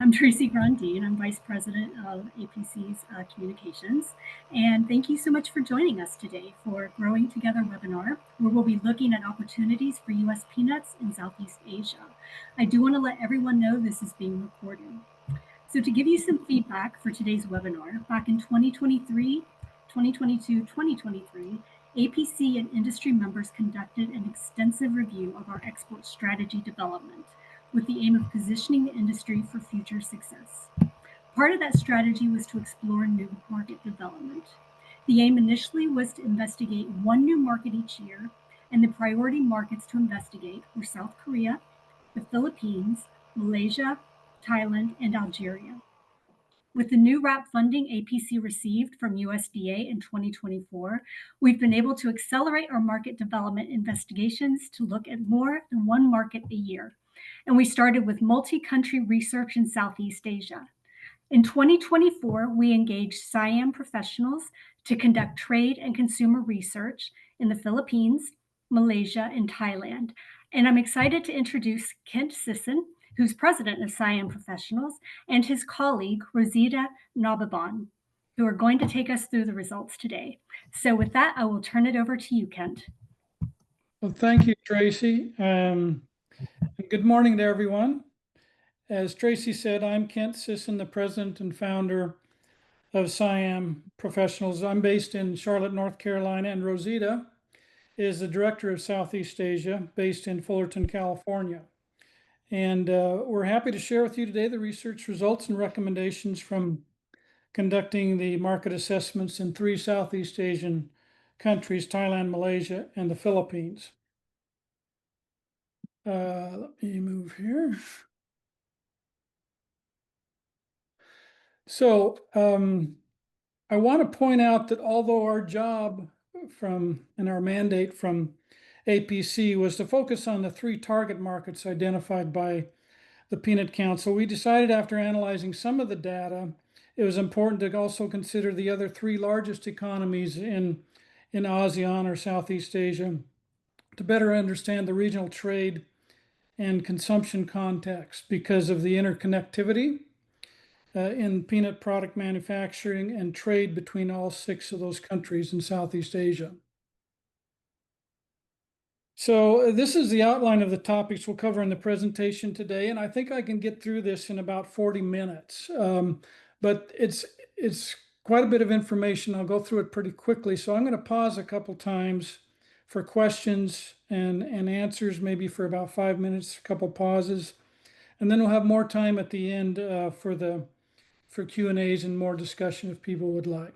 I'm Tracy Grandin. I'm Vice President of APC's Communications. And thank you so much for joining us today for Growing Together webinar, where we'll be looking at opportunities for U.S. peanuts in Southeast Asia. I do want to let everyone know this is being recorded. So to give you some feedback for today's webinar, back in 2022, 2023, APC and industry members conducted an extensive review of our export strategy development, with the aim of positioning the industry for future success. Part of that strategy was to explore new market development. The aim initially was to investigate one new market each year, and the priority markets to investigate were South Korea, the Philippines, Malaysia, Thailand, and Algeria. With the new RAP funding APC received from USDA in 2024, we've been able to accelerate our market development investigations to look at more than one market a year. And we started with multi-country research in Southeast Asia. In 2024, we engaged SIAM professionals to conduct trade and consumer research in the Philippines, Malaysia, and Thailand. And I'm excited to introduce Kent Sisson, who's president of SIAM Professionals, and his colleague, Rosita Nababon, who are going to take us through the results today. So with that, I will turn it over to you, Kent. Well, thank you, Tracy. Good morning to everyone. As Tracy said, I'm Kent Sisson, the president and founder of SIAM Professionals. I'm based in Charlotte, North Carolina, and Rosita is the director of Southeast Asia, based in Fullerton, California. And we're happy to share with you today the research results and recommendations from conducting the market assessments in 3 Southeast Asian countries, Thailand, Malaysia, and the Philippines. Let me move here. So I want to point out that although our job and our mandate from APC was to focus on the 3 target markets identified by the Peanut Council, we decided after analyzing some of the data, it was important to also consider the other 3 largest economies in ASEAN or Southeast Asia to better understand the regional trade and consumption context because of the interconnectivity in peanut product manufacturing and trade between all 6 of those countries in Southeast Asia. So this is the outline of the topics we'll cover in the presentation today, and I think I can get through this in about 40 minutes. But it's quite a bit of information. I'll go through it pretty quickly. So I'm going to pause a couple times for questions and answers, maybe for about 5 minutes, a couple pauses. And then we'll have more time at the end for Q&As and more discussion if people would like.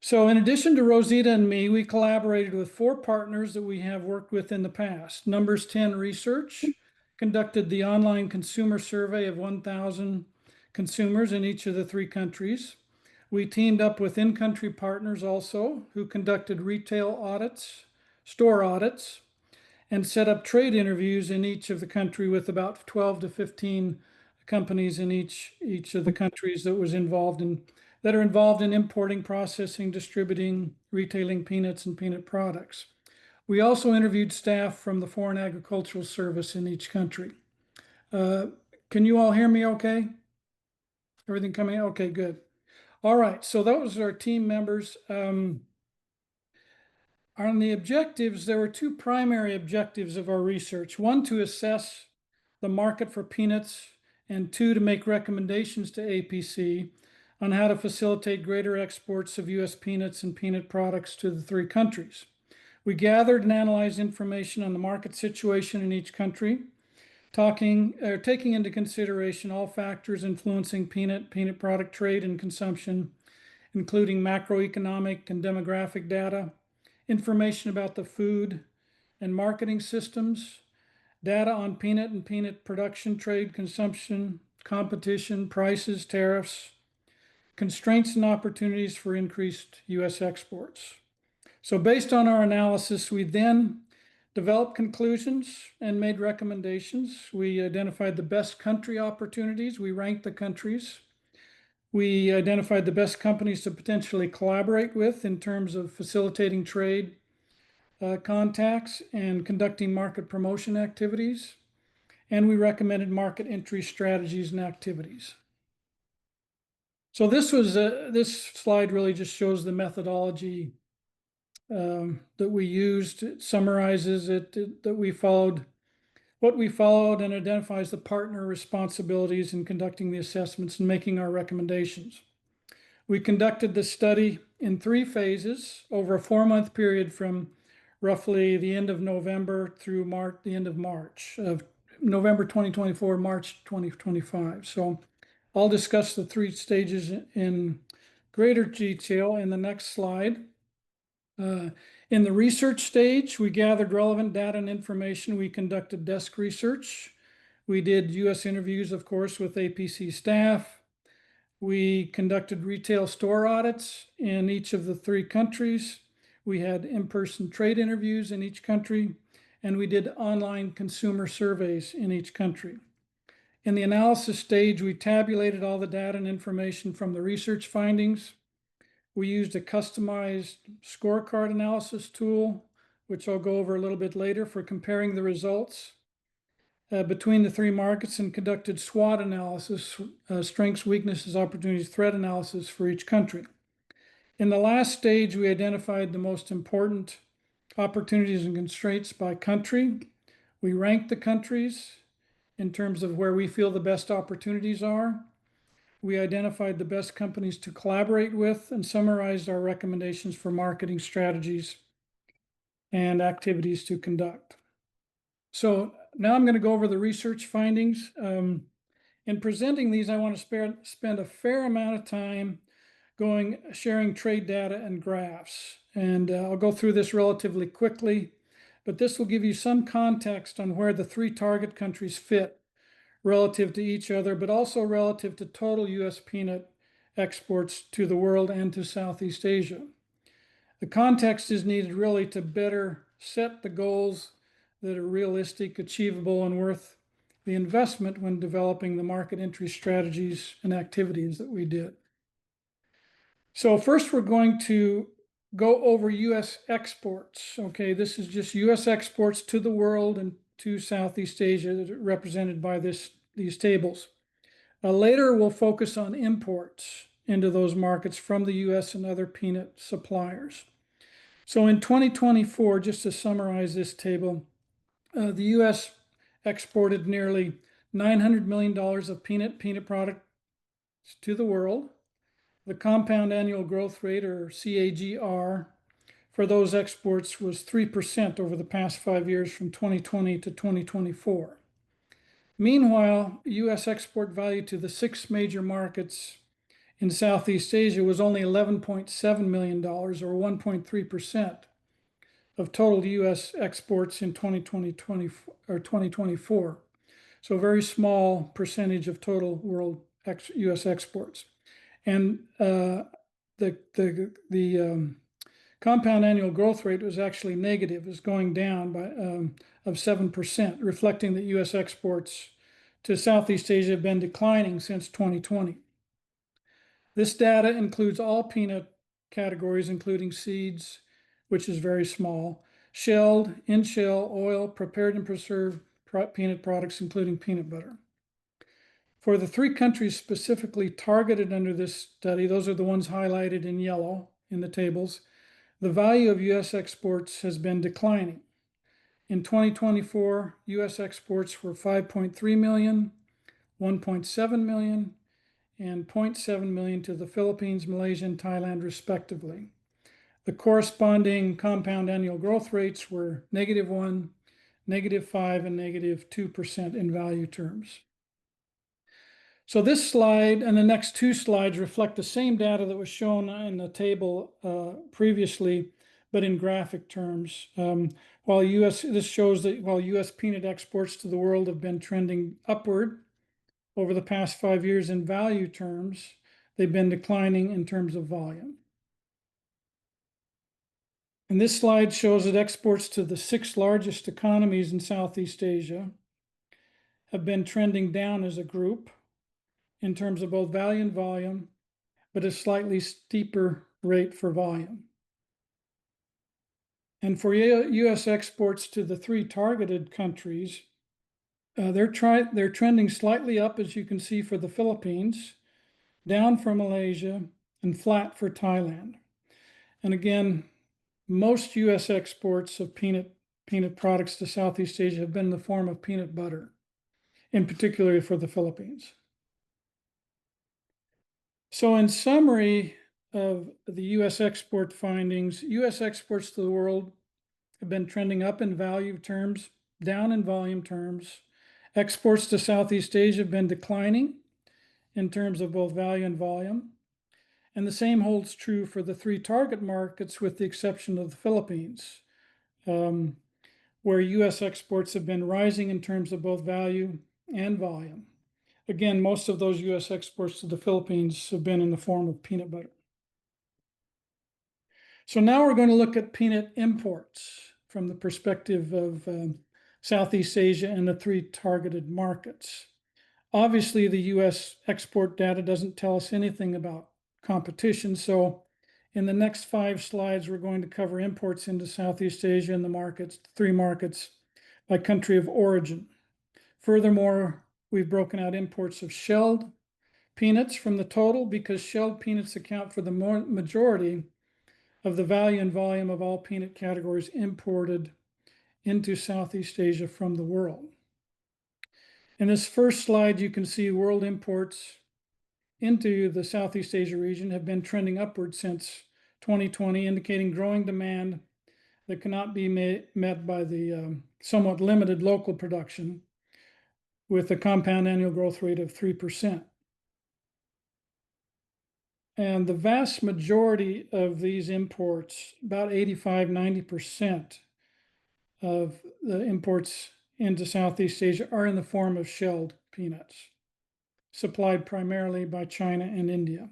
So in addition to Rosita and me, we collaborated with 4 partners that we have worked with in the past. Numbers 10 Research conducted the online consumer survey of 1,000 consumers in each of the 3 countries. We teamed up with in-country partners also who conducted retail audits, store audits, and set up trade interviews in each of the country with about 12 to 15 companies in each of the countries that are involved in importing, processing, distributing, retailing peanuts and peanut products. We also interviewed staff from the Foreign Agricultural Service in each country. Can you all hear me okay? Everything coming in? Okay, good. All right, so those are our team members. On the objectives, there were 2 primary objectives of our research. 1, to assess the market for peanuts, and 2, to make recommendations to APC on how to facilitate greater exports of U.S. peanuts and peanut products to the 3 countries. We gathered and analyzed information on the market situation in each country, taking into consideration all factors influencing peanut product trade and consumption, including macroeconomic and demographic data, information about the food and marketing systems, data on peanut and peanut production, trade, consumption, competition, prices, tariffs, constraints and opportunities for increased U.S. exports. So based on our analysis, we then developed conclusions and made recommendations. We identified the best country opportunities. We ranked the countries. We identified the best companies to potentially collaborate with in terms of facilitating trade contacts and conducting market promotion activities. and we recommended market entry strategies and activities. So this slide really just shows the methodology that we used. It summarizes that we followed what we followed and identifies the partner responsibilities in conducting the assessments and making our recommendations. We conducted the study in 3 phases over a 4-month period from roughly the end of November through the end of March of November 2024, March 2025. So I'll discuss the 3 stages in greater detail in the next slide. In the research stage, we gathered relevant data and information. We conducted desk research. We did US interviews, of course, with APC staff. We conducted retail store audits in each of the 3 countries. We had in-person trade interviews in each country, and we did online consumer surveys in each country. In the analysis stage, we tabulated all the data and information from the research findings. We used a customized scorecard analysis tool, which I'll go over a little bit later, for comparing the results between the 3 markets, and conducted SWOT analysis, strengths, weaknesses, opportunities, threat analysis for each country. In the last stage, we identified the most important opportunities and constraints by country. We ranked the countries in terms of where we feel the best opportunities are. We identified the best companies to collaborate with and summarized our recommendations for marketing strategies and activities to conduct. So now I'm going to go over the research findings. In presenting these, I want to spend a fair amount of time sharing trade data and graphs. And I'll go through this relatively quickly, but this will give you some context on where the 3 target countries fit relative to each other, but also relative to total US peanut exports to the world and to Southeast Asia. The context is needed really to better set the goals that are realistic, achievable, and worth the investment when developing the market entry strategies and activities that we did. So first, we're going to go over US exports. Okay, this is just US exports to the world and to Southeast Asia, represented by these tables. Later, we'll focus on imports into those markets from the US and other peanut suppliers. So in 2024, just to summarize this table, the US exported nearly $900 million of peanut products to the world. The compound annual growth rate, or CAGR, for those exports was 3% over the past 5 years from 2020 to 2024. Meanwhile, US export value to the 6 major markets in Southeast Asia was only $11.7 million, or 1.3% of total US exports in 2024. So a very small percentage of total world US exports. And the compound annual growth rate was actually negative, is going down by of 7%, reflecting that US exports to Southeast Asia have been declining since 2020. This data includes all peanut categories, including seeds, which is very small, shelled, in-shell, oil, prepared and preserved peanut products, including peanut butter. For the 3 countries specifically targeted under this study, those are the ones highlighted in yellow in the tables, the value of US exports has been declining. In 2024, US exports were 5.3 million, 1.7 million, and 0.7 million to the Philippines, Malaysia, and Thailand, respectively. The corresponding compound annual growth rates were -1, -5, and -2% in value terms. So this slide and the next 2 slides reflect the same data that was shown in the table previously, but in graphic terms. This shows that while US peanut exports to the world have been trending upward over the past 5 years in value terms, they've been declining in terms of volume. And this slide shows that exports to the 6 largest economies in Southeast Asia have been trending down as a group in terms of both value and volume, but a slightly steeper rate for volume. And for US exports to the 3 targeted countries, They're trending slightly up, as you can see, for the Philippines, down for Malaysia, and flat for Thailand. And again, most U.S. exports of peanut products to Southeast Asia have been in the form of peanut butter, in particular for the Philippines. So in summary of the U.S. export findings, U.S. exports to the world have been trending up in value terms, down in volume terms. Exports to Southeast Asia have been declining in terms of both value and volume. And the same holds true for the three target markets, with the exception of the Philippines, where U.S. exports have been rising in terms of both value and volume. Again, most of those U.S. exports to the Philippines have been in the form of peanut butter. So now we're going to look at peanut imports from the perspective of Southeast Asia and the three targeted markets. Obviously, the U.S. export data doesn't tell us anything about competition. So in the next 5 slides, we're going to cover imports into Southeast Asia and the three markets by country of origin. Furthermore, we've broken out imports of shelled peanuts from the total, because shelled peanuts account for the majority of the value and volume of all peanut categories imported into Southeast Asia from the world. In this first slide, you can see world imports into the Southeast Asia region have been trending upward since 2020, indicating growing demand that cannot be met by the somewhat limited local production, with a compound annual growth rate of 3%. And the vast majority of these imports, about 85–90% of the imports into Southeast Asia, are in the form of shelled peanuts, supplied primarily by China and India.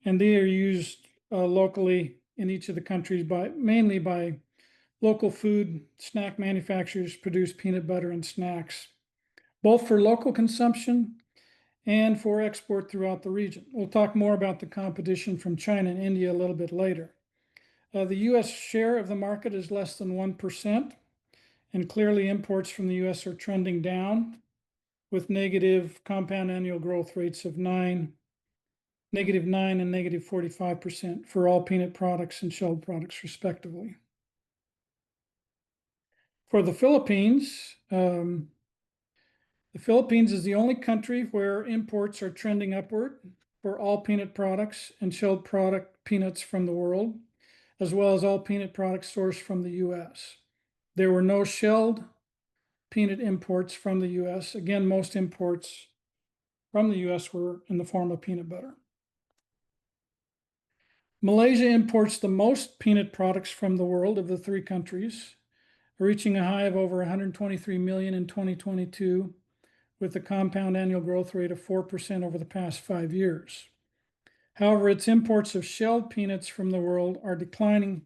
And they are used locally in each of the countries mainly by local food snack manufacturers produce peanut butter and snacks, both for local consumption and for export throughout the region. We'll talk more about the competition from China and India a little bit later. The U.S. share of the market is less than 1%, and clearly imports from the U.S. are trending down, with negative compound annual growth rates of -9% and -45% for all peanut products and shelled products, respectively. For the Philippines, the Philippines is the only country where imports are trending upward for all peanut products and shelled peanuts from the world, as well as all peanut products sourced from the U.S. There were no shelled peanut imports from the U.S. Again, most imports from the U.S. were in the form of peanut butter. Malaysia imports the most peanut products from the world of the three countries, reaching a high of over 123 million in 2022, with a compound annual growth rate of 4% over the past 5 years. However, its imports of shelled peanuts from the world are declining,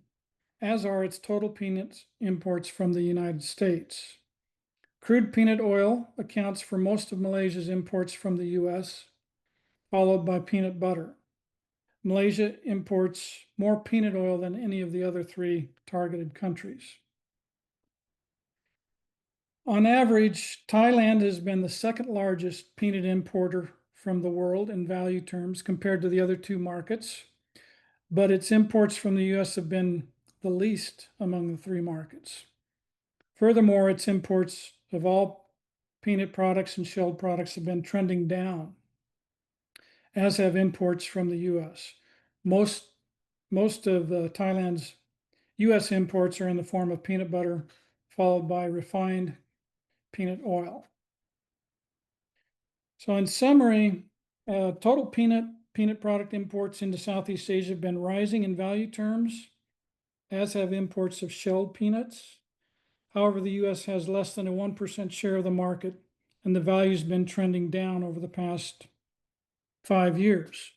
as are its total peanuts imports from the United States. Crude peanut oil accounts for most of Malaysia's imports from the U.S., followed by peanut butter. Malaysia imports more peanut oil than any of the other three targeted countries. On average, Thailand has been the second largest peanut importer from the world in value terms compared to the other two markets, but its imports from the U.S. have been the least among the three markets. Furthermore, its imports of all peanut products and shelled products have been trending down, as have imports from the U.S. Most of Thailand's U.S. imports are in the form of peanut butter, followed by refined peanut oil. So in summary, total peanut product imports into Southeast Asia have been rising in value terms, as have imports of shelled peanuts. However, the U.S. has less than a 1% share of the market, and the value has been trending down over the past 5 years.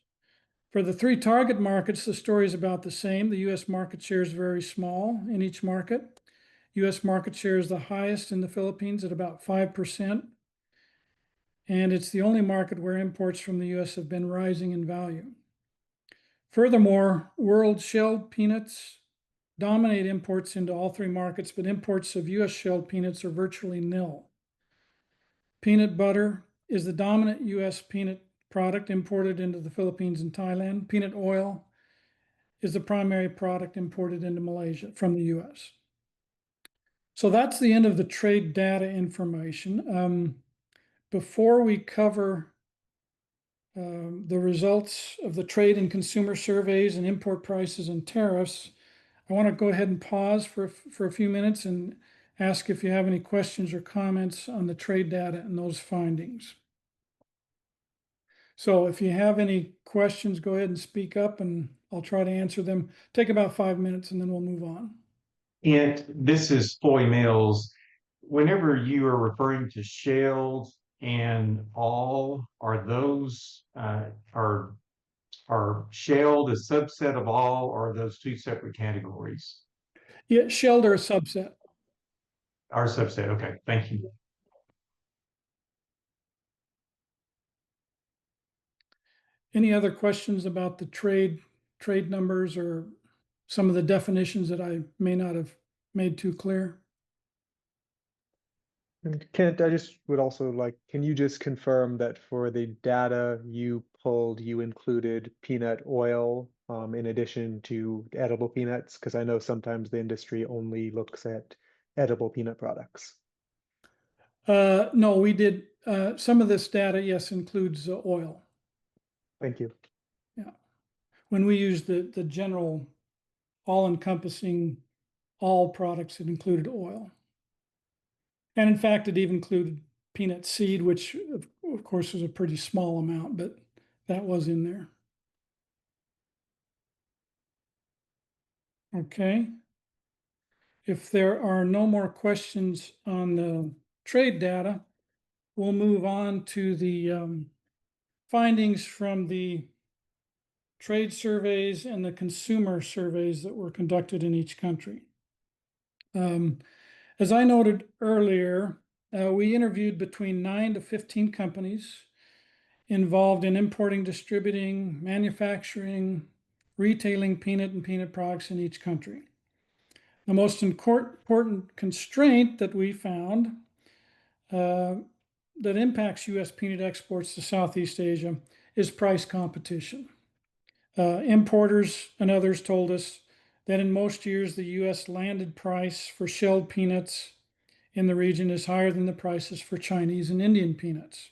For the three target markets, the story is about the same. The U.S. market share is very small in each market. U.S. market share is the highest in the Philippines at about 5%. And it's the only market where imports from the U.S. have been rising in value. Furthermore, world shelled peanuts dominate imports into all three markets, but imports of U.S. shelled peanuts are virtually nil. Peanut butter is the dominant U.S. peanut product imported into the Philippines and Thailand. Peanut oil is the primary product imported into Malaysia from the U.S. So that's the end of the trade data information. Before we cover the results of the trade and consumer surveys and import prices and tariffs, I want to go ahead and pause for a few minutes and ask if you have any questions or comments on the trade data and those findings. So if you have any questions, go ahead and speak up and I'll try to answer them. Take about 5 minutes and then we'll move on. And this is Floyd Mills. Whenever you are referring to shelled and all, are those are shelled a subset of all, or are those two separate categories? Yeah, shelled are a subset. Our subset. Okay, thank you. Any other questions about the trade numbers or some of the definitions that I may not have made too clear? And Kent, I just would also like, can you just confirm that for the data you pulled, you included peanut oil in addition to edible peanuts? Because I know sometimes the industry only looks at edible peanut products. No, we did. Some of this data, yes, includes oil. Thank you. Yeah. When we use the general all-encompassing all products, it included oil. And in fact, it even included peanut seed, which of course was a pretty small amount, but that was in there. Okay. If there are no more questions on the trade data, we'll move on to the findings from the trade surveys and the consumer surveys that were conducted in each country. As I noted earlier, we interviewed between 9 to 15 companies involved in importing, distributing, manufacturing, retailing peanut and peanut products in each country. The most important constraint that we found that impacts U.S. peanut exports to Southeast Asia is price competition. Importers and others told us that in most years, the U.S. landed price for shelled peanuts in the region is higher than the prices for Chinese and Indian peanuts.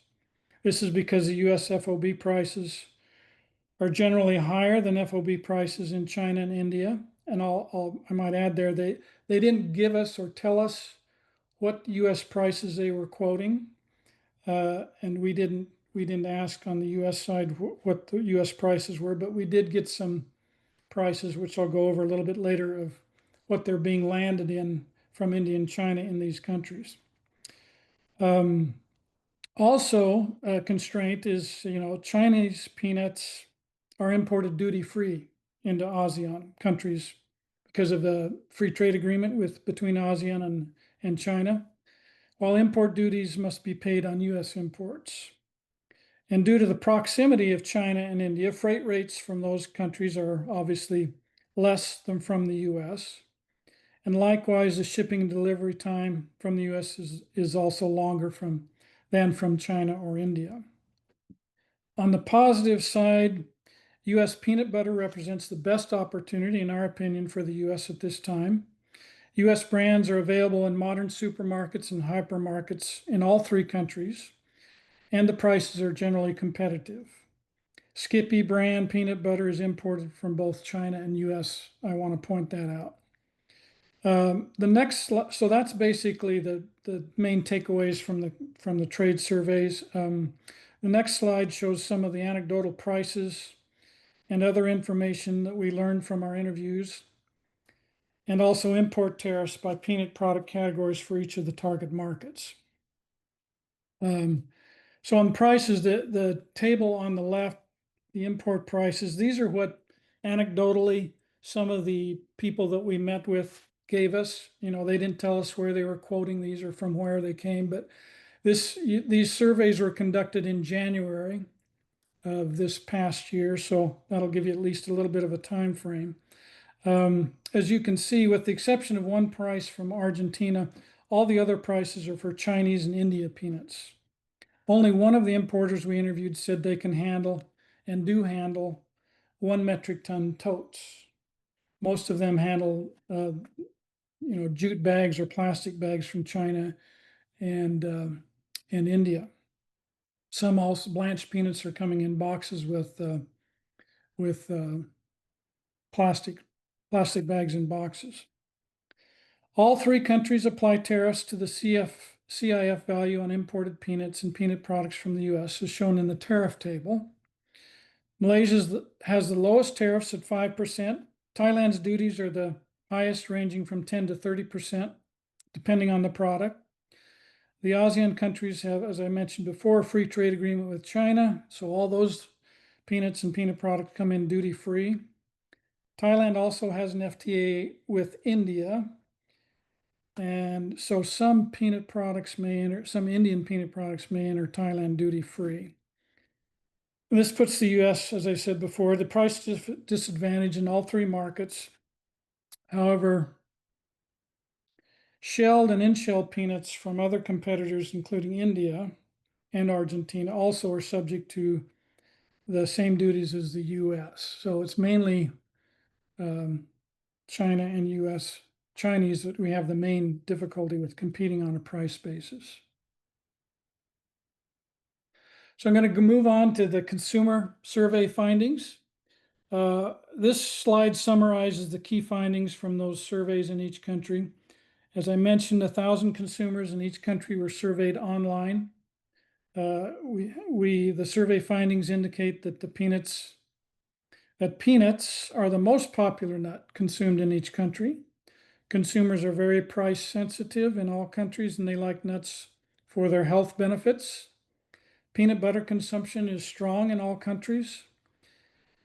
This is because the U.S. FOB prices are generally higher than FOB prices in China and India. And I might add there, they didn't give us or tell us what U.S. prices they were quoting, and we didn't ask on the U.S. side what the U.S. prices were, but we did get some prices, which I'll go over a little bit later, of what they're being landed in from India and China in these countries. Also, a constraint is, Chinese peanuts are imported duty-free into ASEAN countries because of the free trade agreement between ASEAN and China, while import duties must be paid on U.S. imports. And due to the proximity of China and India, freight rates from those countries are obviously less than from the U.S. And likewise, the shipping and delivery time from the U.S. is also longer than from China or India. On the positive side, U.S. peanut butter represents the best opportunity, in our opinion, for the U.S. at this time. U.S. brands are available in modern supermarkets and hypermarkets in all 3 countries, and the prices are generally competitive. Skippy brand peanut butter is imported from both China and U.S. I want to point that out. So that's basically the main takeaways from the trade surveys. The next slide shows some of the anecdotal prices and other information that we learned from our interviews, and also import tariffs by peanut product categories for each of the target markets. So on prices, the table on the left, the import prices, these are what anecdotally some of the people that we met with gave us. They didn't tell us where they were quoting these or from where they came, but these surveys were conducted in January of this past year, so that'll give you at least a little bit of a time frame. As you can see, with the exception of one price from Argentina, all the other prices are for Chinese and India peanuts. Only one of the importers we interviewed said they can handle and do handle 1 metric ton totes. Most of them handle, jute bags or plastic bags from China and India. Some also blanched peanuts are coming in boxes with plastic bags in boxes. All 3 countries apply tariffs to the CIF value on imported peanuts and peanut products from the US, as shown in the tariff table. Malaysia has the lowest tariffs at 5%. Thailand's duties are the highest, ranging from 10 to 30%, depending on the product. The ASEAN countries have, as I mentioned before, a free trade agreement with China, so all those peanuts and peanut products come in duty-free. Thailand also has an FTA with India, and so some peanut products may enter, some Indian peanut products may enter Thailand duty-free. This puts the US, as I said before, the price disadvantage in all 3 markets. However, shelled and in-shell peanuts from other competitors, including India and Argentina, also are subject to the same duties as the US. So it's mainly China and US Chinese that we have the main difficulty with competing on a price basis. So I'm going to move on to the consumer survey findings. This slide summarizes the key findings from those surveys in each country. As I mentioned, 1,000 consumers in each country were surveyed online. The survey findings indicate that peanuts are the most popular nut consumed in each country. Consumers are very price sensitive in all countries, and they like nuts for their health benefits. Peanut butter consumption is strong in all countries.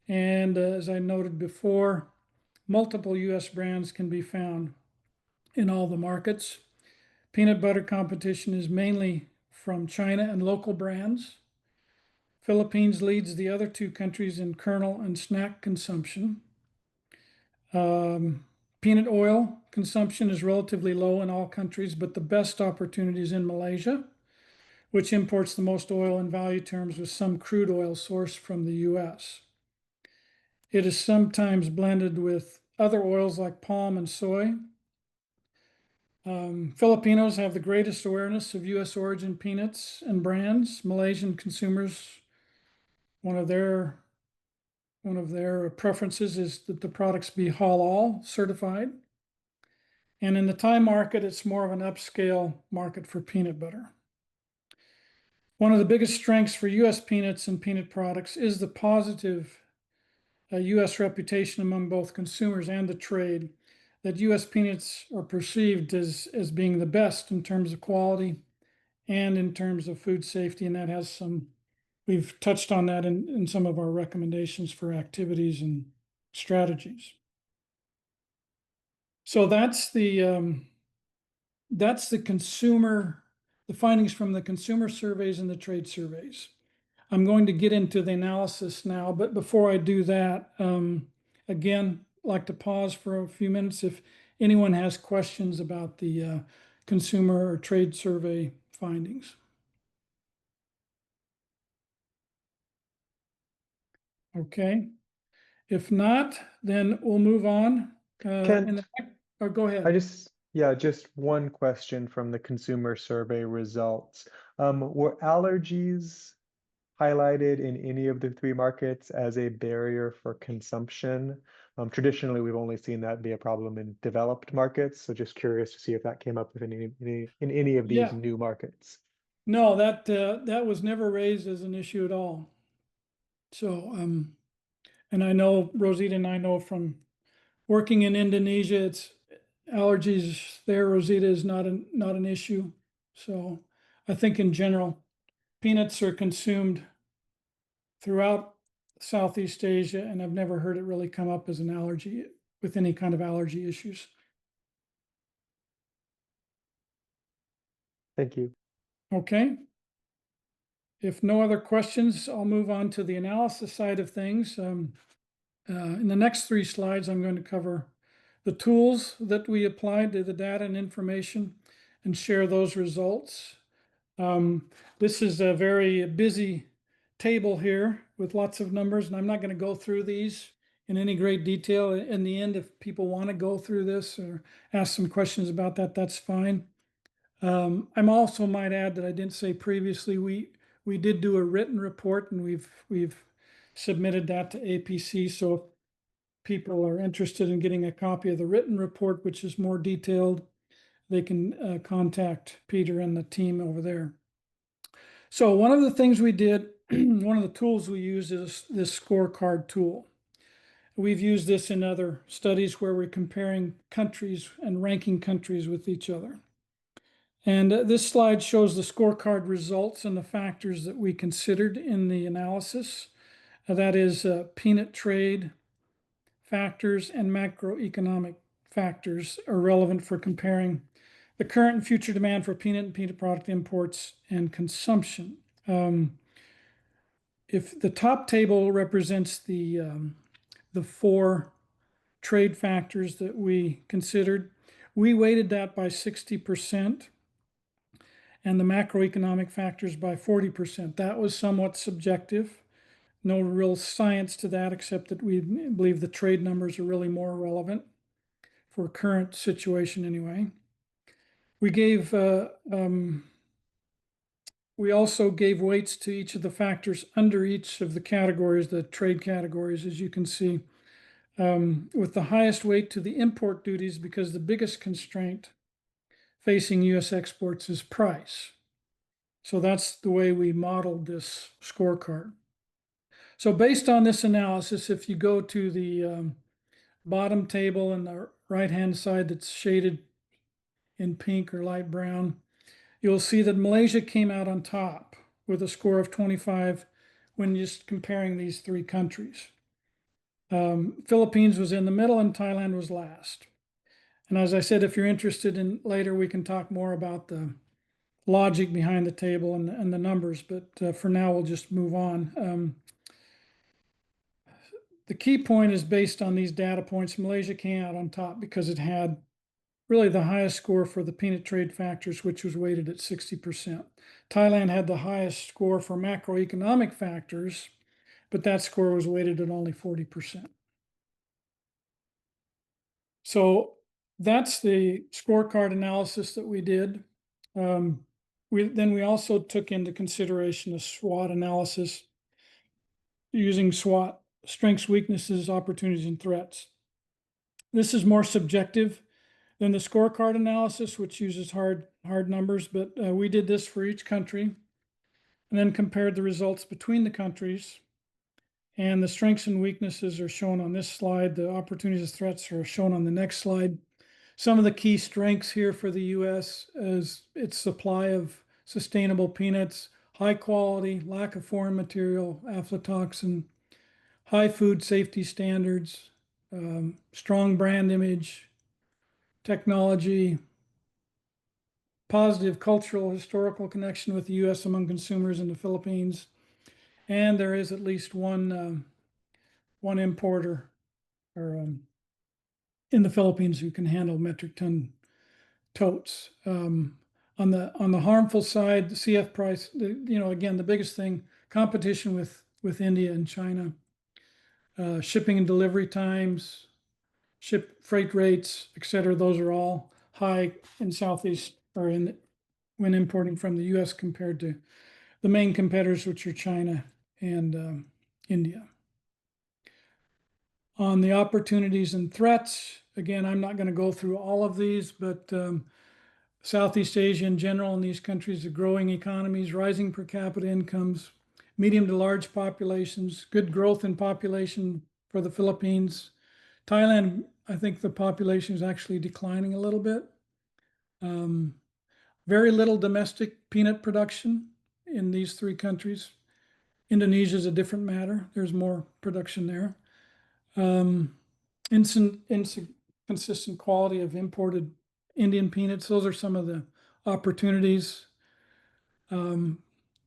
And as I noted before, multiple US brands can be found in all the markets. Peanut butter competition is mainly from China and local brands. Philippines leads the other 2 countries in kernel and snack consumption. Peanut oil consumption is relatively low in all countries, but the best opportunity is in Malaysia, which imports the most oil in value terms, with some crude oil sourced from the US. It is sometimes blended with other oils like palm and soy. Filipinos have the greatest awareness of US origin peanuts and brands. Malaysian consumers, one of their preferences is that the products be halal certified. And in the Thai market, it's more of an upscale market for peanut butter. One of the biggest strengths for US peanuts and peanut products is the positive US reputation among both consumers and the trade, that US peanuts are perceived as being the best in terms of quality and in terms of food safety. And that has we've touched on that in some of our recommendations for activities and strategies. So that's the findings from the consumer surveys and the trade surveys. I'm going to get into the analysis now, but before I do that, again, I'd like to pause for a few minutes if anyone has questions about the consumer or trade survey findings. Okay. If not, then we'll move on. Kent, Go ahead. just one question from the consumer survey results. Were allergies highlighted in any of the 3 markets as a barrier for consumption? Traditionally, we've only seen that be a problem in developed markets. So just curious to see if that came up with in any of these new markets. No, that was never raised as an issue at all. So, and I know Rosita and I know from working in Indonesia, it's allergies there, Rosita, is not an issue. So I think in general, peanuts are consumed throughout Southeast Asia, and I've never heard it really come up as an allergy with any kind of allergy issues. Thank you. Okay. If no other questions, I'll move on to the analysis side of things. In the next 3 slides, I'm going to cover the tools that we applied to the data and information and share those results. This is a very busy table here with lots of numbers, and I'm not going to go through these in any great detail. In the end, if people want to go through this or ask some questions about that, that's fine. I'm also might add that I didn't say previously, we did do a written report, and we've submitted that to APC. So if people are interested in getting a copy of the written report, which is more detailed, they can contact Peter and the team over there. So one of the things we did, one of the tools we use is this scorecard tool. We've used this in other studies where we're comparing countries and ranking countries with each other. And this slide shows the scorecard results and the factors that we considered in the analysis. That is peanut trade factors and macroeconomic factors are relevant for comparing the current and future demand for peanut and peanut product imports and consumption. If the top table represents the 4 trade factors that we considered, we weighted that by 60%, and the macroeconomic factors by 40%. That was somewhat subjective. No real science to that, except that we believe the trade numbers are really more relevant for current situation anyway. We also gave weights to each of the factors under each of the categories, the trade categories, as you can see, with the highest weight to the import duties, because the biggest constraint facing U.S. exports is price. So that's the way we modeled this scorecard. So based on this analysis, if you go to the bottom table in the right-hand side that's shaded in pink or light brown, you'll see that Malaysia came out on top with a score of 25 when just comparing these 3 countries. Philippines was in the middle and Thailand was last. And as I said, if you're interested in later, we can talk more about the logic behind the table and the numbers, but for now, we'll just move on. The key point is based on these data points. Malaysia came out on top because it had really the highest score for the peanut trade factors, which was weighted at 60%. Thailand had the highest score for macroeconomic factors, but that score was weighted at only 40%. So that's the scorecard analysis that we did. We also took into consideration a SWOT analysis using SWOT, strengths, weaknesses, opportunities, and threats. This is more subjective than the scorecard analysis, which uses hard numbers, but we did this for each country and then compared the results between the countries. And the strengths and weaknesses are shown on this slide. The opportunities and threats are shown on the next slide. Some of the key strengths here for the U.S. is its supply of sustainable peanuts, high quality, lack of foreign material, aflatoxin, high food safety standards, strong brand image, technology, positive cultural historical connection with the U.S. among consumers in the Philippines, and there is at least one importer or in the Philippines who can handle metric ton totes. On the harmful side, the CF price, again, the biggest thing, competition with India and China, shipping and delivery times, freight rates, et cetera. Those are all high in Southeast or when importing from the U.S. compared to the main competitors, which are China and India. On the opportunities and threats, again, I'm not going to go through all of these, but Southeast Asia in general and these countries are growing economies, rising per capita incomes, medium to large populations, good growth in population for the Philippines. Thailand, I think the population is actually declining a little bit. Very little domestic peanut production in these 3 countries. Indonesia is a different matter. There's more production there. Inconsistent quality of imported Indian peanuts. Those are some of the opportunities.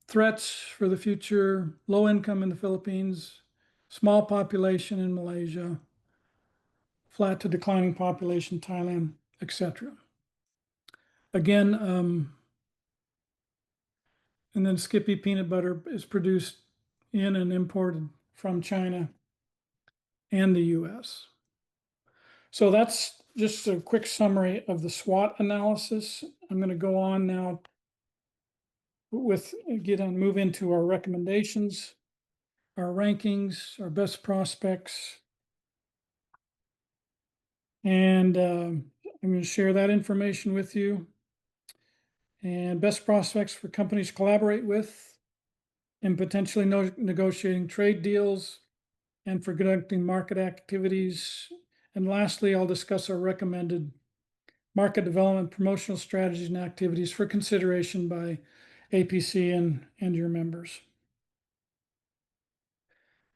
Threats for the future, low income in the Philippines, small population in Malaysia, flat to declining population, Thailand, etc. Again, And then Skippy peanut butter is produced in and imported from China and the US. So that's just a quick summary of the SWOT analysis. I'm going to go on now with move into our recommendations, our rankings, our best prospects. And I'm going to share that information with you. And best prospects for companies to collaborate with and potentially negotiating trade deals and for conducting market activities. And lastly, I'll discuss our recommended market development promotional strategies and activities for consideration by APC and your members.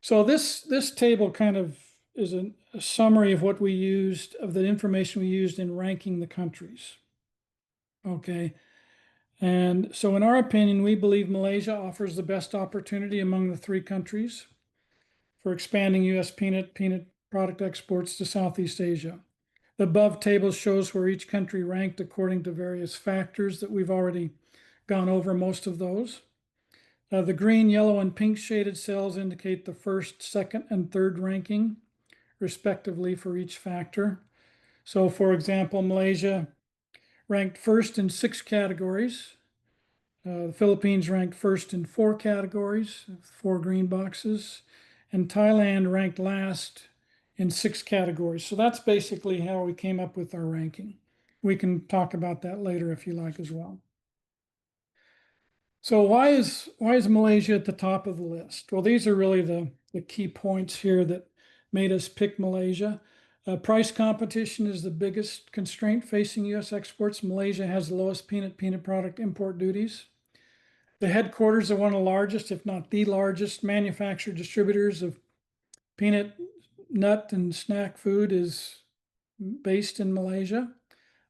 So this table kind of is a summary of what we used, of the information we used in ranking the countries. Okay. And so in our opinion, we believe Malaysia offers the best opportunity among the 3 countries for expanding US peanut product exports to Southeast Asia. The above table shows where each country ranked according to various factors that we've already gone over most of those. The green, yellow, and pink shaded cells indicate the first, second, and third ranking, respectively, for each factor. So, for example, Malaysia ranked first in 6 categories. The Philippines ranked first in 4 categories, 4 green boxes, and Thailand ranked last in 6 categories. So that's basically how we came up with our ranking. We can talk about that later if you like as well. So why is Malaysia at the top of the list? Well, these are really the key points here that made us pick Malaysia. Price competition is the biggest constraint facing U.S. exports. Malaysia has the lowest peanut product import duties. The headquarters of one of the largest, if not the largest, manufacturer distributors of peanut, nut, and snack food is based in Malaysia.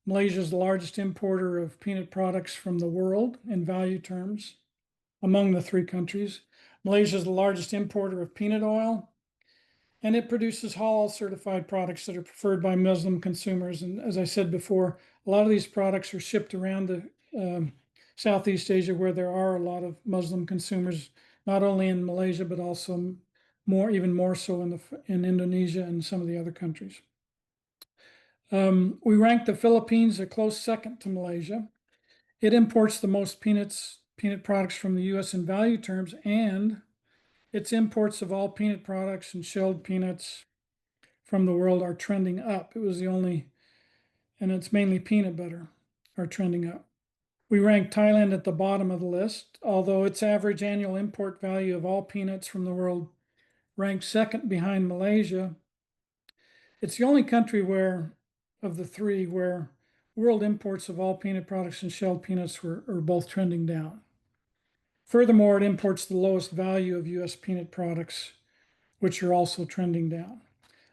Malaysia is the largest importer of peanut products from the world in value terms among the 3 countries. Malaysia is the largest importer of peanut oil, and it produces halal certified products that are preferred by Muslim consumers. And as I said before, a lot of these products are shipped around the Southeast Asia, where there are a lot of Muslim consumers, not only in Malaysia, but also even more so in Indonesia and some of the other countries. We rank the Philippines a close second to Malaysia. It imports the most peanut products from the U.S. in value terms, and its imports of all peanut products and shelled peanuts from the world are trending up. It was the only, and it's mainly peanut butter, are trending up. We rank Thailand at the bottom of the list, although its average annual import value of all peanuts from the world ranks second behind Malaysia. It's the only country of the 3 where world imports of all peanut products and shelled peanuts are both trending down. Furthermore, it imports the lowest value of U.S. peanut products, which are also trending down.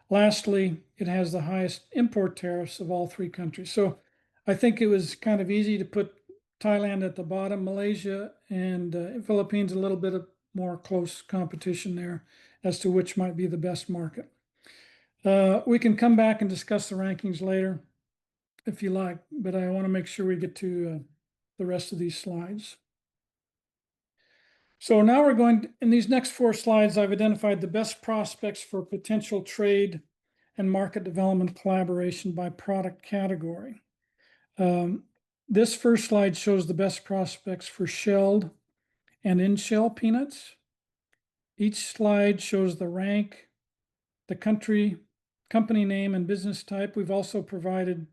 Lastly, it has the highest import tariffs of all 3 countries. So I think it was kind of easy to put Thailand at the bottom, Malaysia and Philippines, a little bit of more close competition there as to which might be the best market. We can come back and discuss the rankings later if you like, but I want to make sure we get to the rest of these slides. So now in these next 4 slides, I've identified the best prospects for potential trade and market development collaboration by product category. This first slide shows the best prospects for shelled and in-shell peanuts. Each slide shows the rank, the country, company name, and business type. We've also provided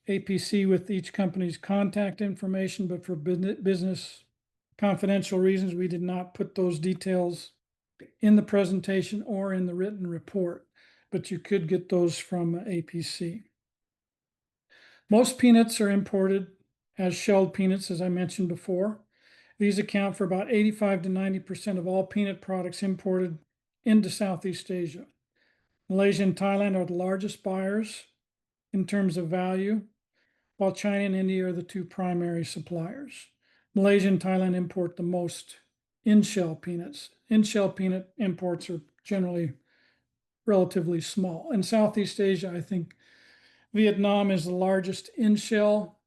APC with each company's contact information, but for business confidential reasons, we did not put those details in the presentation or in the written report, but you could get those from APC. Most peanuts are imported as shelled peanuts, as I mentioned before. These account for about 85 to 90% of all peanut products imported into Southeast Asia. Malaysia and Thailand are the largest buyers in terms of value, while China and India are the 2 primary suppliers. Malaysia and Thailand import the most in-shell peanuts. In-shell peanut imports are generally relatively small. In Southeast Asia, I think Vietnam is the largest in-shell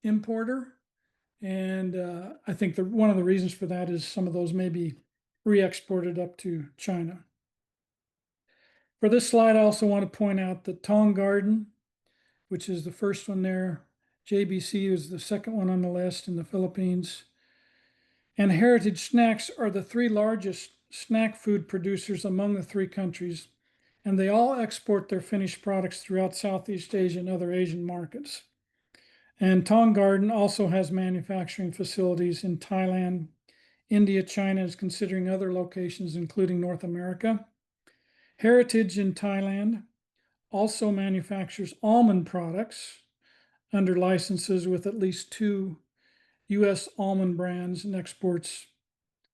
importer, And I think one of the reasons for that is some of those may be re-exported up to China. For this slide, I also want to point out that Tong Garden, which is the first one there, JBC is the second one on the list in the Philippines, and Heritage Snacks are the three largest snack food producers among the three countries, and they all export their finished products throughout Southeast Asia and other Asian markets. And Tong Garden also has manufacturing facilities in Thailand. India, China is considering other locations, including North America. Heritage in Thailand also manufactures almond products under licenses with at least 2 U.S. almond brands and exports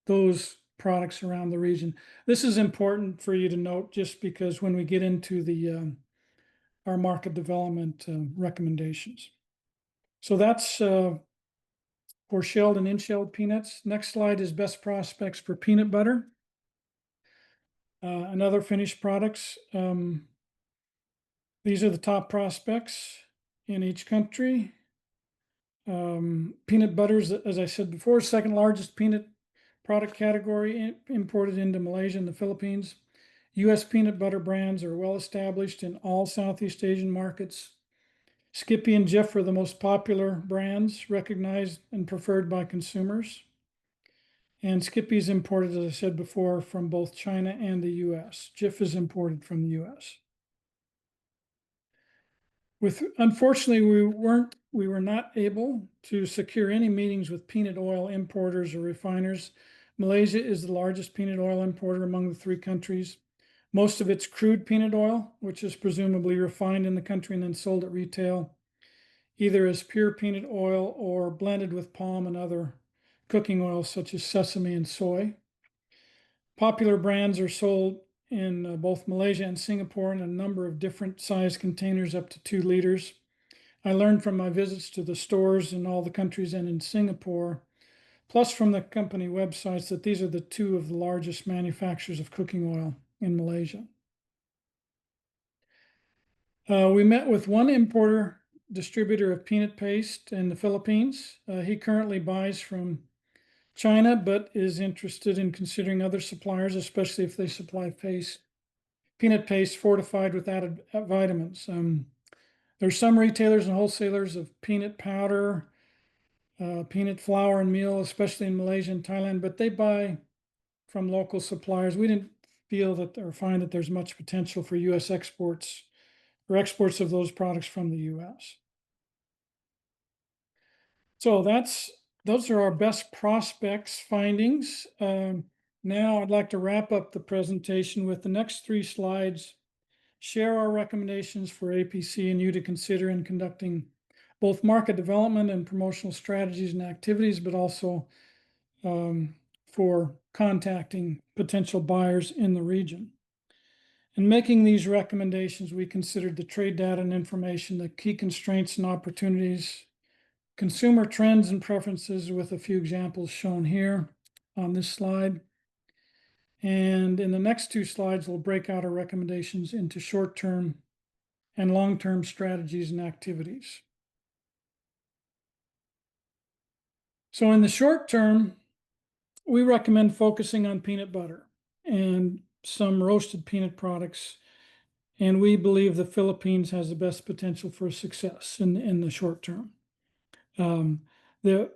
those products around the region. This is important for you to note just because when we get into our market development recommendations. So that's for shelled and in-shelled peanuts. Next slide is best prospects for peanut butter and other finished products. These are the top prospects in each country. Peanut butter is, as I said before, second largest peanut product category imported into Malaysia and the Philippines. U.S. peanut butter brands are well established in all Southeast Asian markets. Skippy and Jif are the most popular brands recognized and preferred by consumers. And Skippy is imported, as I said before, from both China and the U.S. Jif is imported from the U.S. Unfortunately, we were not able to secure any meetings with peanut oil importers or refiners. Malaysia is the largest peanut oil importer among the three countries. Most of it's crude peanut oil, which is presumably refined in the country and then sold at retail, either as pure peanut oil or blended with palm and other cooking oils such as sesame and soy. Popular brands are sold in both Malaysia and Singapore in a number of different size containers up to 2 liters. I learned from my visits to the stores in all the countries and in Singapore, plus from the company websites, that these are the 2 of the largest manufacturers of cooking oil in Malaysia. We met with one importer distributor of peanut paste in the Philippines. He currently buys from China, but is interested in considering other suppliers, especially if they supply peanut paste fortified with added vitamins. There's some retailers and wholesalers of peanut powder, peanut flour and meal, especially in Malaysia and Thailand, but they buy from local suppliers. We didn't feel that or find that there's much potential for U.S. exports or exports of those products from the U.S. So those are our best prospects findings. Now I'd like to wrap up the presentation with the next 3 slides, share our recommendations for APC and you to consider in conducting both market development and promotional strategies and activities, but also for contacting potential buyers in the region. In making these recommendations, we considered the trade data and information, the key constraints and opportunities, consumer trends and preferences, with a few examples shown here on this slide. And in the next 2 slides, we'll break out our recommendations into short-term and long-term strategies and activities. So in the short term, we recommend focusing on peanut butter and some roasted peanut products. And we believe the Philippines has the best potential for success in the short term. The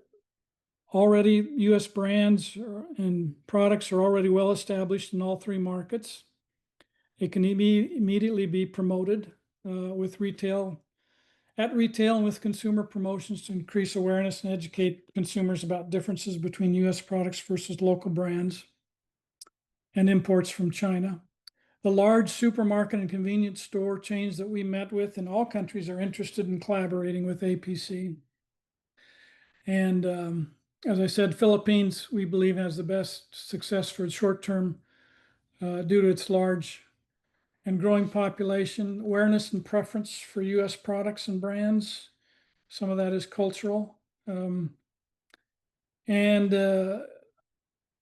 already U.S. brands and products are already well established in all 3 markets. It can immediately be promoted with retail and with consumer promotions to increase awareness and educate consumers about differences between U.S. products versus local brands and imports from China. The large supermarket and convenience store chains that we met with in all countries are interested in collaborating with APC. And as I said, Philippines, we believe, has the best success for short term due to its large and growing population, awareness and preference for U.S. products and brands. Some of that is cultural, and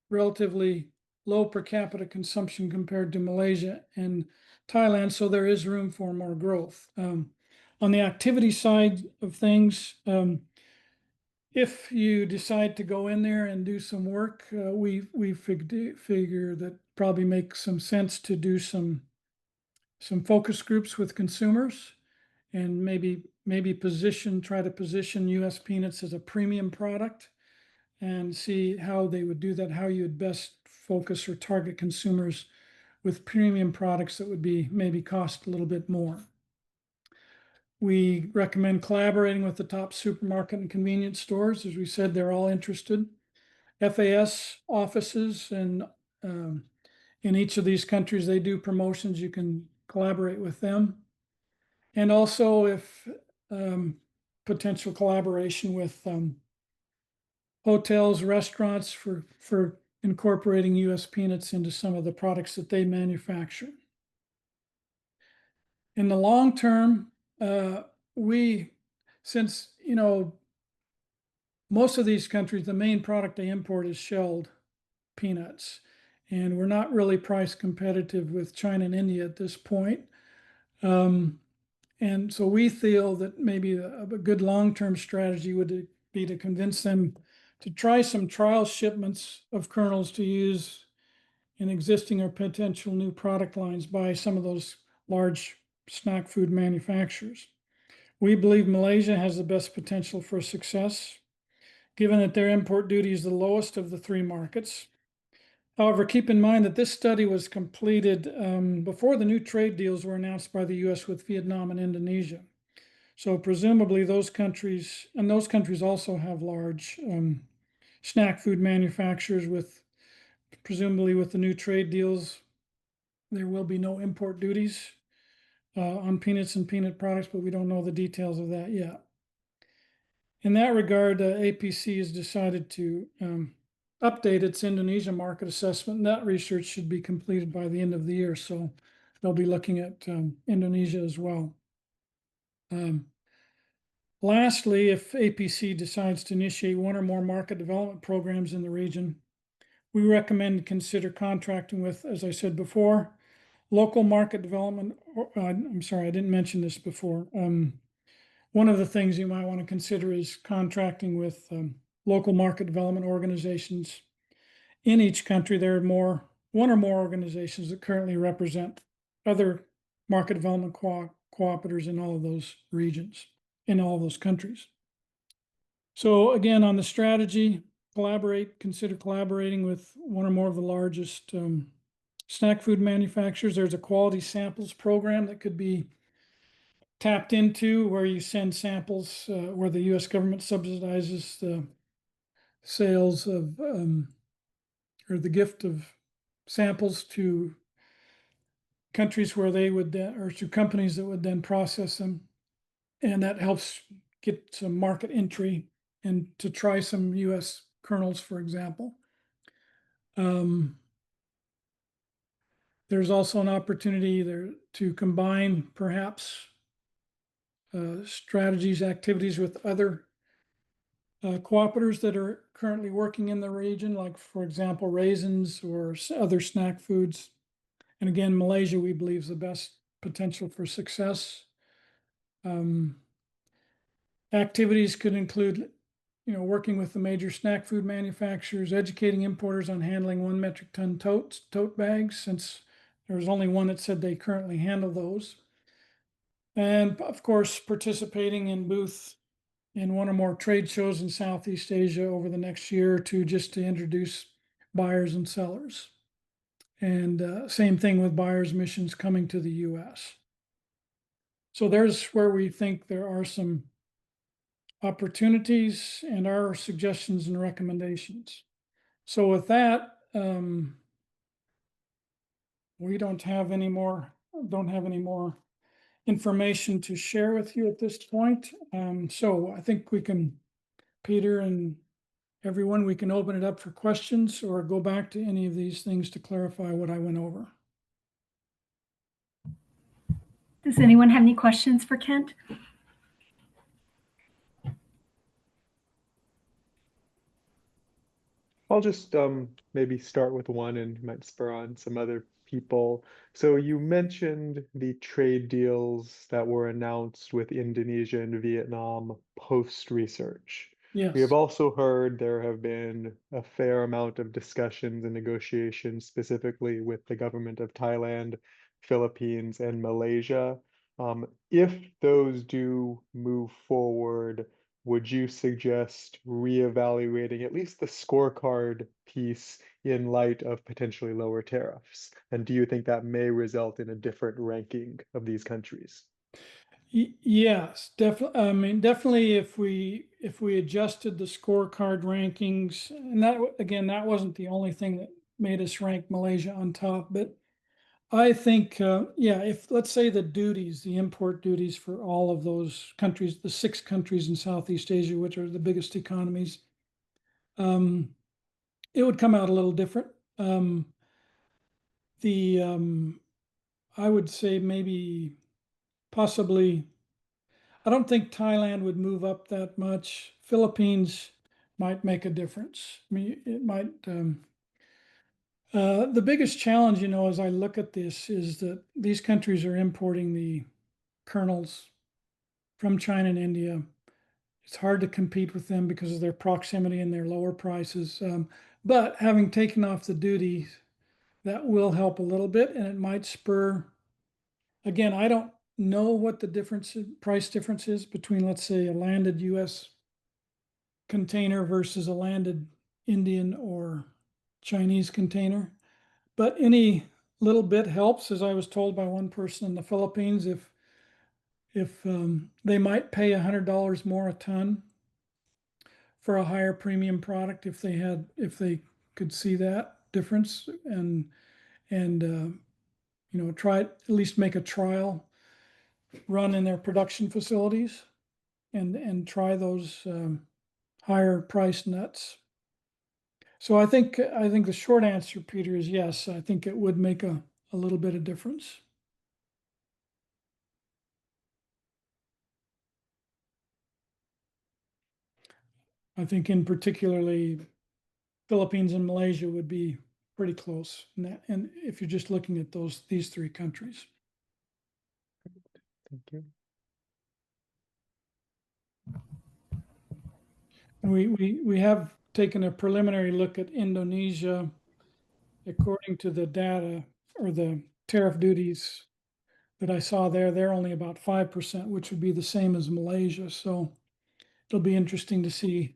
relatively low per capita consumption compared to Malaysia and Thailand, so there is room for more growth. On the activity side of things, if you decide to go in there and do some work, we figure that probably makes some sense to do some focus groups with consumers, and maybe try to position U.S. peanuts as a premium product, and see how they would do that, how you would best focus or target consumers with premium products that would be maybe cost a little bit more. We recommend collaborating with the top supermarket and convenience stores. As we said, they're all interested. FAS offices, and in each of these countries, they do promotions. You can collaborate with them. And also, if potential collaboration with hotels, restaurants for incorporating U.S. peanuts into some of the products that they manufacture. In the long term, since most of these countries, the main product they import is shelled peanuts, and we're not really price competitive with China and India at this point. And so we feel that maybe a good long-term strategy would be to convince them to try some trial shipments of kernels to use in existing or potential new product lines by some of those large snack food manufacturers. We believe Malaysia has the best potential for success, given that their import duty is the lowest of the 3 markets. However, keep in mind that this study was completed before the new trade deals were announced by the U.S. with Vietnam and Indonesia. So presumably those countries also have large snack food manufacturers presumably with the new trade deals, there will be no import duties on peanuts and peanut products, but we don't know the details of that yet. In that regard, APC has decided to update its Indonesia market assessment, and that research should be completed by the end of the year. So they'll be looking at Indonesia as well. Lastly, if APC decides to initiate 1 or more market development programs in the region, we recommend consider contracting with, as I said before, local market development. I'm sorry, I didn't mention this before. One of the things you might want to consider is contracting with local market development organizations. In each country, there are 1 or more organizations that currently represent other market development cooperators in all of those regions, in all of those countries. So again, on the strategy, consider collaborating with 1 or more of the largest snack food manufacturers. There's a quality samples program that could be tapped into, where you send samples, where the U.S. government subsidizes the sales of or the gift of samples to countries where they would or to companies that would then process them, and that helps get some market entry and to try some U.S. kernels, for example. There's also an opportunity there to combine perhaps strategies, activities with other cooperators that are currently working in the region, like, for example, raisins or other snack foods. And again, Malaysia, we believe, is the best potential for success. Activities could include, working with the major snack food manufacturers, educating importers on handling 1 metric ton tote bags, since there was only one that said they currently handle those. And of course, participating in booth in 1 or more trade shows in Southeast Asia over the next year or 2, just to introduce buyers and sellers. And same thing with buyers' missions coming to the U.S. So there's where we think there are some opportunities and our suggestions and recommendations. So with that, we don't have any more information to share with you at this point. So I think we can, Peter and everyone, we can open it up for questions or go back to any of these things to clarify what I went over. Does anyone have any questions for Kent? I'll just maybe start with one and might spur on some other people. So you mentioned the trade deals that were announced with Indonesia and Vietnam post-research. We have Yes. also heard there have been a fair amount of discussions and negotiations specifically with the government of Thailand, Philippines, and Malaysia. If those do move forward, would you suggest reevaluating at least the scorecard piece in light of potentially lower tariffs? And do you think that may result in a different ranking of these countries? Yes, definitely. I mean, definitely if we adjusted the scorecard rankings, and that again, that wasn't the only thing that made us rank Malaysia on top, but I think, yeah, if let's say the duties, the import duties for all of those countries, the 6 countries in Southeast Asia, which are the biggest economies, um, it would come out a little different. The I would say maybe possibly. I don't think Thailand would move up that much. Philippines might make a difference. I mean, it might. The biggest challenge, as I look at this, is that these countries are importing the kernels from China and India. It's hard to compete with them because of their proximity and their lower prices. But having taken off the duties, that will help a little bit, and it might spur. Again, I don't know what the price difference is between, let's say, a landed U.S. container versus a landed Indian or Chinese container. But any little bit helps, as I was told by one person in the Philippines, if they might pay $100 more a ton for a higher premium product if they could see that difference and try at least make a trial run in their production facilities and try those higher price nuts. So I think the short answer, Peter, is yes. I think it would make a little bit of difference. I think in particularly Philippines and Malaysia would be pretty close. And if you're just looking at these 3 countries. Thank you. And we have taken a preliminary look at Indonesia. According to the data or the tariff duties that I saw there, they're only about 5%, which would be the same as Malaysia. So it'll be interesting to see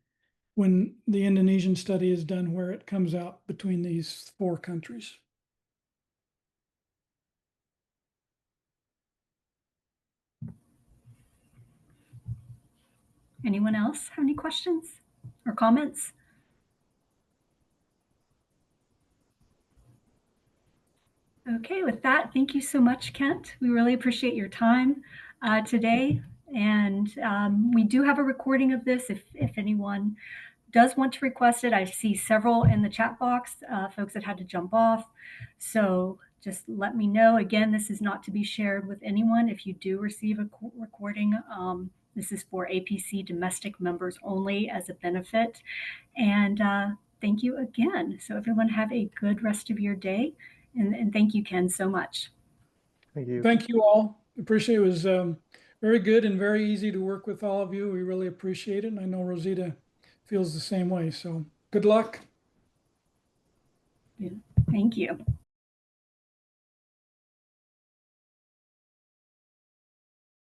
when the Indonesian study is done where it comes out between these 4 countries. Anyone else have any questions or comments? Okay, with that, thank you so much, Kent. We really appreciate your time today. And we do have a recording of this if anyone does want to request it. I see several in the chat box, folks that had to jump off. So just let me know. Again, this is not to be shared with anyone. If you do receive a recording, this is for APC domestic members only as a benefit. And thank you again. So everyone have a good rest of your day. And thank you, Ken, so much. Thank you. Thank you all. Appreciate it. It was very good and very easy to work with all of you. We really appreciate it. And I know Rosita feels the same way. So good luck. Yeah. Thank you.